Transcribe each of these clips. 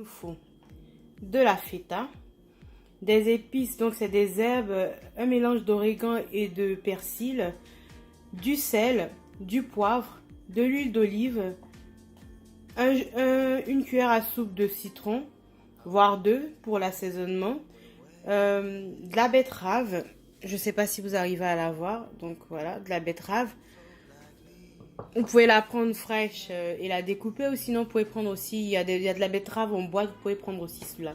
faut de la feta, des épices, donc c'est des herbes, un mélange d'origan et de persil, du sel, du poivre, de l'huile d'olive, une cuillère à soupe de citron, voire deux pour l'assaisonnement, de la betterave, je ne sais pas si vous arrivez à la voir, donc voilà, de la betterave. Vous pouvez la prendre fraîche et la découper, ou sinon vous pouvez prendre aussi, il y a de la betterave en boîte, vous pouvez prendre aussi cela.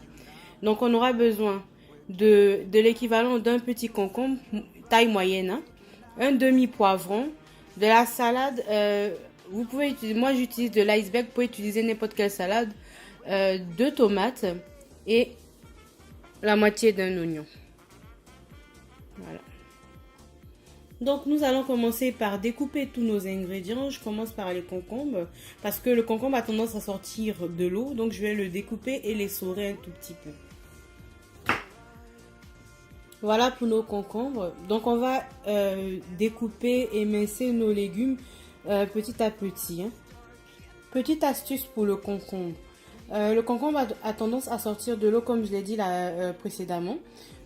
Donc on aura besoin de l'équivalent d'un petit concombre, taille moyenne, hein, un demi-poivron, de la salade, vous pouvez utiliser, moi j'utilise de l'iceberg, vous pouvez utiliser n'importe quelle salade, deux tomates et la moitié d'un oignon. Voilà. Donc nous allons commencer par découper tous nos ingrédients. Je commence par les concombres parce que le concombre a tendance à sortir de l'eau. Donc je vais le découper et l'essorer un tout petit peu. Voilà pour nos concombres. Donc on va découper et mincer nos légumes petit à petit. Hein. Petite astuce pour le concombre. Le concombre a tendance à sortir de l'eau comme je l'ai dit là, précédemment.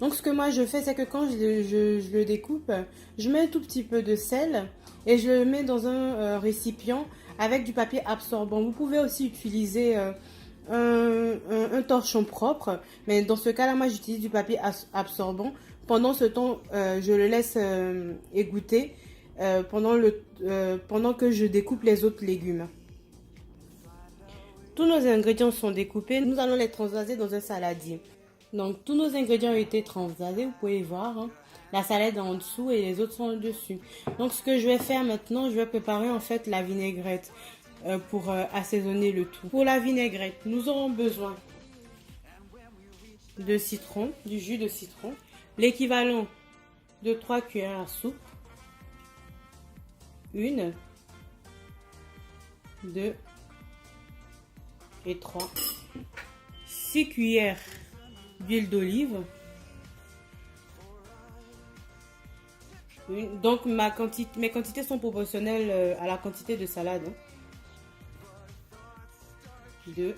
Donc ce que moi je fais, c'est que quand je le découpe, je mets un tout petit peu de sel et je le mets dans un récipient avec du papier absorbant. Vous pouvez aussi utiliser un torchon propre, mais dans ce cas là, moi j'utilise du papier absorbant. Pendant ce temps, je le laisse égoutter pendant que je découpe les autres légumes. Tous nos ingrédients sont découpés. Nous allons les transvaser dans un saladier. Donc, tous nos ingrédients ont été transvasés. Vous pouvez voir. Hein. La salade est en dessous et les autres sont en dessus. Donc, ce que je vais faire maintenant, je vais préparer en fait la vinaigrette pour assaisonner le tout. Pour la vinaigrette, nous aurons besoin de citron, du jus de citron, l'équivalent de 3 cuillères à soupe, 1, 2 et 3, 6 cuillères d'huile d'olive. Donc mes quantités sont proportionnelles à la quantité de salade. 2,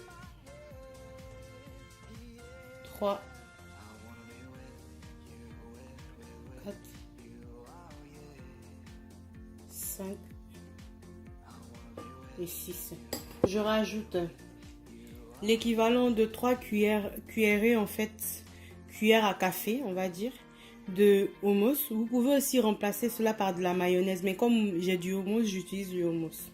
3, 4, 5 et 6. Je rajoute l'équivalent de 3 cuillerées en fait, cuillère à café on va dire, de hummus. Vous pouvez aussi remplacer cela par de la mayonnaise, mais comme j'ai du hummus, j'utilise du hummus.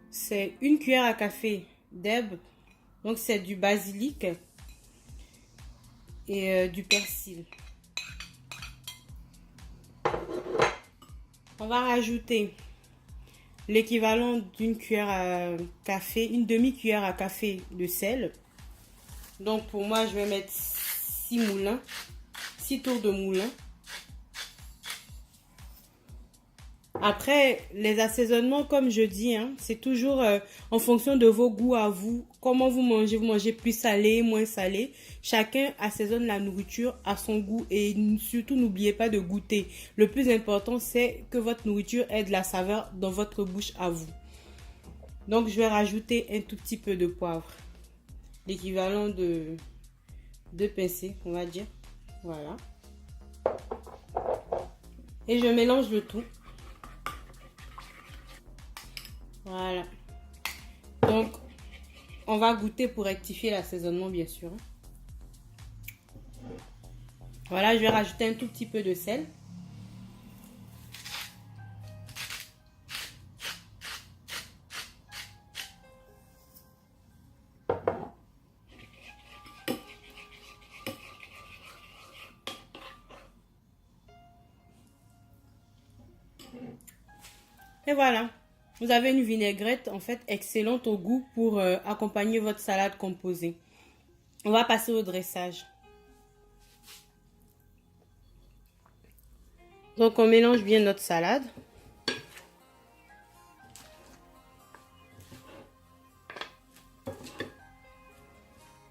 C'est une cuillère à café d'herbe, donc c'est du basilic et du persil. On va rajouter l'équivalent d'une cuillère à café, une demi-cuillère à café de sel. Donc pour moi, je vais mettre 6 moulins, 6 tours de moulin. Après, les assaisonnements, comme je dis, hein, c'est toujours en fonction de vos goûts à vous. Comment vous mangez plus salé, moins salé. Chacun assaisonne la nourriture à son goût et surtout n'oubliez pas de goûter. Le plus important, c'est que votre nourriture ait de la saveur dans votre bouche à vous. Donc, je vais rajouter un tout petit peu de poivre. L'équivalent de 2 pincées, on va dire. Voilà. Et je mélange le tout. Voilà. Donc, on va goûter pour rectifier l'assaisonnement, bien sûr. Voilà, je vais rajouter un tout petit peu de sel. Et voilà. Vous avez une vinaigrette en fait excellente au goût pour accompagner votre salade composée. On va passer au dressage. Donc on mélange bien notre salade.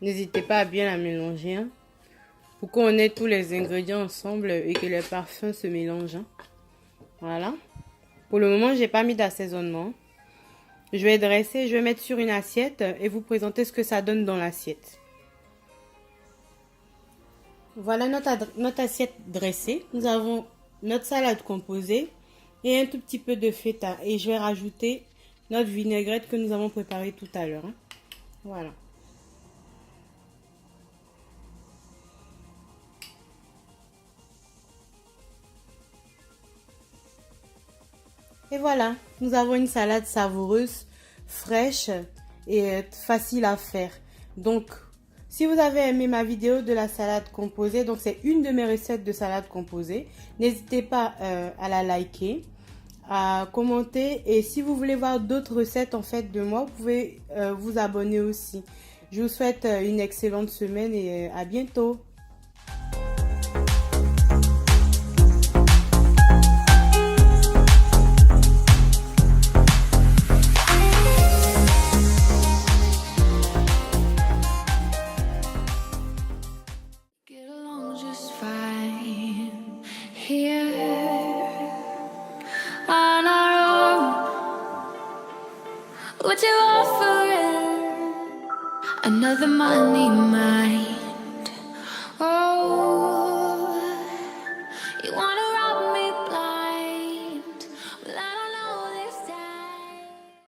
N'hésitez pas à bien la mélanger. Hein, pour qu'on ait tous les ingrédients ensemble et que les parfums se mélangent. Hein. Voilà. Pour le moment, j'ai pas mis d'assaisonnement. Je vais dresser, je vais mettre sur une assiette et vous présenter ce que ça donne dans l'assiette. Voilà notre assiette dressée. Nous avons notre salade composée et un tout petit peu de feta. Et je vais rajouter notre vinaigrette que nous avons préparée tout à l'heure. Voilà. Et voilà, nous avons une salade savoureuse, fraîche et facile à faire. Donc, si vous avez aimé ma vidéo de la salade composée, donc c'est une de mes recettes de salade composée, n'hésitez pas à la liker, à commenter. Et si vous voulez voir d'autres recettes en fait de moi, vous pouvez vous abonner aussi. Je vous souhaite une excellente semaine et à bientôt. Get along just fine here on our own. Would you offer it another money mine?